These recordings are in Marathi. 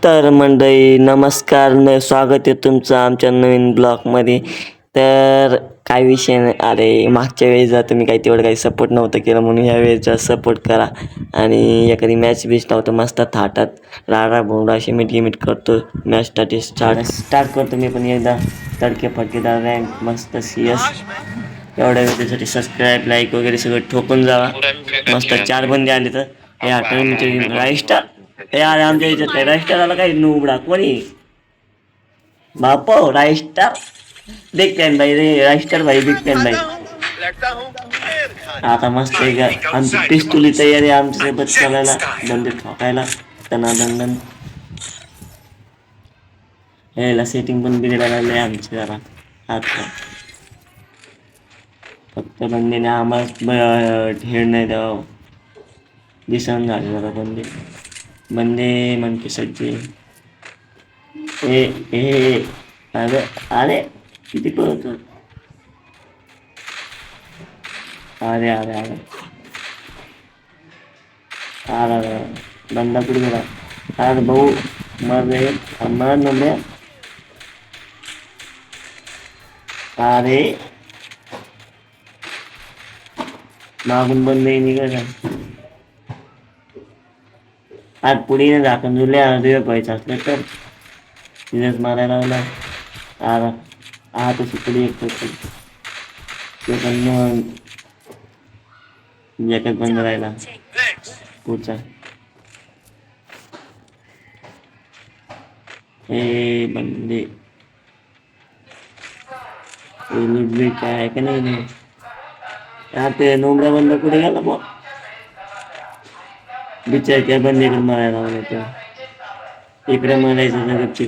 तर मंडळी नमस्कार स्वागत आहे तुमचं आमच्या नवीन ब्लॉगमध्ये. तर काय विषय नाही, अरे मागच्या वेळेस जर तुम्ही काही तेवढं काही सपोर्ट नव्हतं केलं म्हणून ह्या वेळेस सपोर्ट करा. आणि एखादी मॅच बीच नव्हतं मस्त थाटात राडा भोंगडा अशी गिमिट करतो. मॅच स्टार्ट करतो मी पण एकदा तडके फटकेदार रँक मस्त CS. एवढ्या वेळेसाठी सबस्क्राईब लाईक वगैरे सगळं ठोकून जावा. मस्त 4 बंदे आले तर हे आठवण राईस्टार. यार आमच्या याच्यात काय राईस्टार आला काय उघडा कोणी बापो राईस्टार बिग फॅन भाई रे. राईस्टार भाई बिग फॅन भाई. आता मस्त आहे का आमची पिस्तुली तयारी आमच्या सोबत चालायला बंदे ठोकायला दनादन. यायला सेटिंग पण बिघडायला लागले आमची जरा आता. फक्त बंदीने आम्हाला ढेर नाही द्यावं दिसन झाले जरा बंदे म्हणते सज्जे. ए ए अरे अरे किती पळतो. अरे अरे अरे अरे बंदा कुठे गेला. अरे भाऊ मर रे मर नंबर. अरे मागून बंद निघाला. आज पुढे झाकण जुले तुझ्या पैसा असले तर तिथेच मारायला लागला. अरे तशी पुढे एक ते पण जॅकेट बंद राहिला पुढचा. हे बंदे काय आहे का नाही ते नोंबड्या बंद कुठे गेला बा बिचार त्या बंदीकडे मारायला लागला तर इकडे मारायचं जगतची.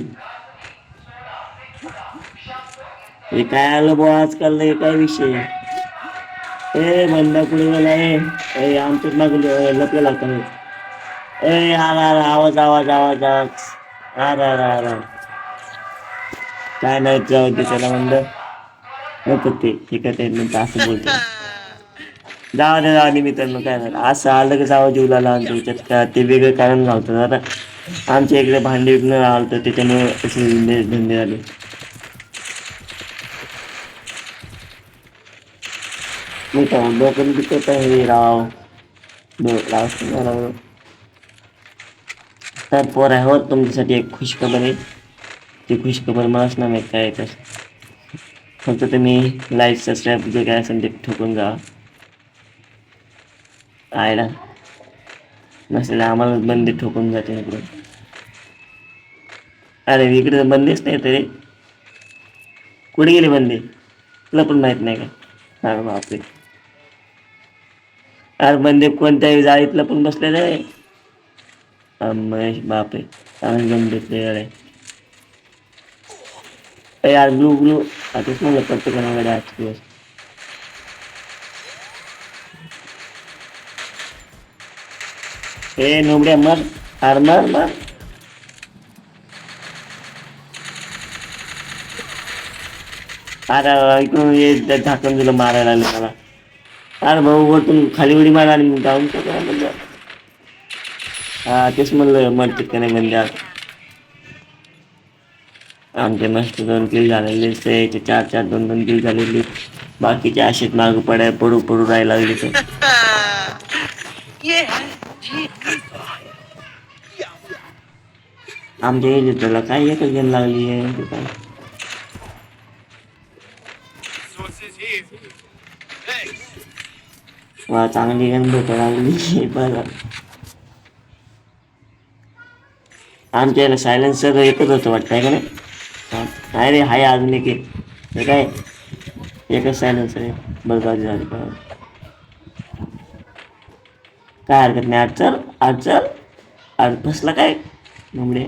हे काय आलं बा आजकाल नाही काय विषय. ए बंदा कुठे गेला आहे आमच्याच मागे लपला लागतं. ए आवाज आवाज आवाज आवाज आरा काय नाही जाऊ दे त्याला म्हणलं नको ते ठीक आहे ते असं बोलतो. जाऊ दे मित्रांनो काय झालं असं आलं की जावं जीवला लहान त्याच्यात का ते वेगळं कारण घालतं जरा. आमच्या इकडे भांडी विकणं आलं तर त्याच्यामुळे असे धंदे झाले. मी तर डोकं बिकत आहे राव तर पोर आहे हो तुमच्यासाठी एक खुशखबर आहे. ती खुशखबर मलाच ना माहीत काय तर फक्त तुम्ही लाईक सबस्क्राईब जे काय असेल ते ठोकून जा. आयला नसेल आम्हाला बंदी ठोकून जाते इकडे. अरे इकडे बंदीच नाही तरी कुठे गेले बंदी तुला पण माहित नाही का. अरे बापरे अरे बंदे कोणत्याही जाळीतलं पण बसलेलं आहे. महेश बापरे चांगली गम घेतले अरे यार ग्लू आताच म्हणलं प्रत्येकाने आजचे दिवस. ए नोबड्या मर अरे मर अरे इकडून ये झाकण तुला मारायला लागले मला. अरे भाऊ वरतून खाली उडी मारा आणि जाऊन म्हणजे तेच म्हणलं मरते का नाही म्हणजे आमचे मस्त 2 किल झालेले 4 2 किल झालेली. बाकीचे असेच माग पडू राहायला लागले तर आमच्या एरियाला काय एकच गेम लागली आहे काय. वा चांगली गेम भेटायला लागली बघा. आमच्या याला सायलेन्सर एकच होतं वाटतं आहे का नाही. नाही रे हाय अजून एक हे काय एकच सायलेन्सर आहे. बरबादी झाली काय हरकत नाही. अडचण आज फसला काय म्हणजे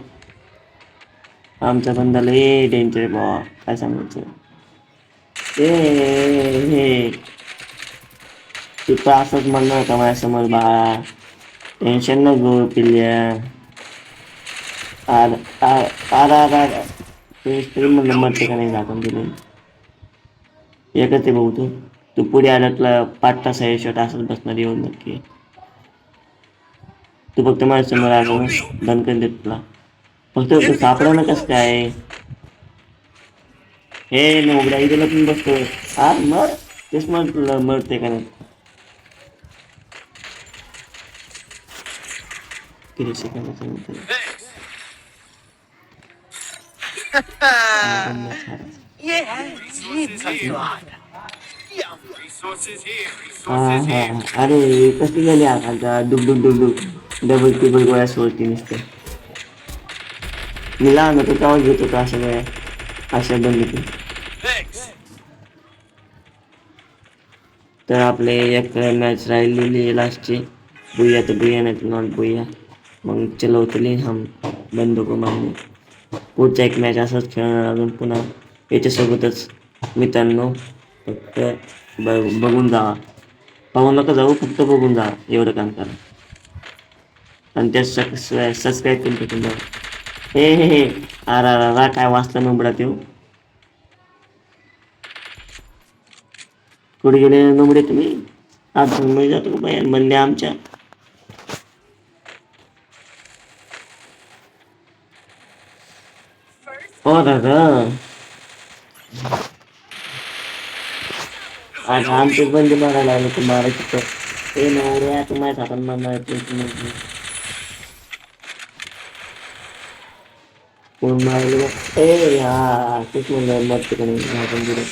आमचा बंदाला डेंजर बा काय सांगायचं. हे तू तर असंच म्हणणार का माझ्यासमोर बाळा टेन्शन न घेऊ पिल्ल्या. तरी म्हणलं मरते का नाही झाकून दिले एकच आहे भाऊ. तू पुढे आला तुला 5 तास 6 तासच बसणार येऊन नक्की. तू फक्त माझ्यासमोर आलो बंद कर देत तुला. फक्त सापडा ना कस काय. हे नवरा इथेला पण बसतो. हा मर तेच म्हटलं मरते का नाही. किती सेकंदाचं नंतर पन्नास हाराचं. हा हा अरे कसली झाली आता डुकडुक डुकडुक डबल टिबल गोळ्या सोडती नुसते. मी लहान होतो तेव्हा घेत होतो अशा गोळ्या अशा बंद. तर आपले एक मॅच राहिलेली आहे लास्टची. बुया तर बुया नाही नॉट बुया. मग चलवतले हम बंदूक मारणे. पुढचा एक मॅच असाच खेळणार अजून पुन्हा याच्यासोबतच मित्रांनो. फक्त बघून जा. पाहू नका जाऊ फक्त बघून जा एवढं काम करा. आणि त्या सबस्क्राईब पण करून जा. हे अरा काय वाचता नंबरा देऊ. कुठे गेले नंबरे तुम्ही आज मध्ये जातो बाहेर म्हणले आमच्या. हो दादा आज आमचे बंद मारायला लागले तर मारायची तर ते नवऱ्या तुम्हाला आपण मारायचं. कोण मारले ए हा तेच म्हणलं मरते का नाही आपण गेलो.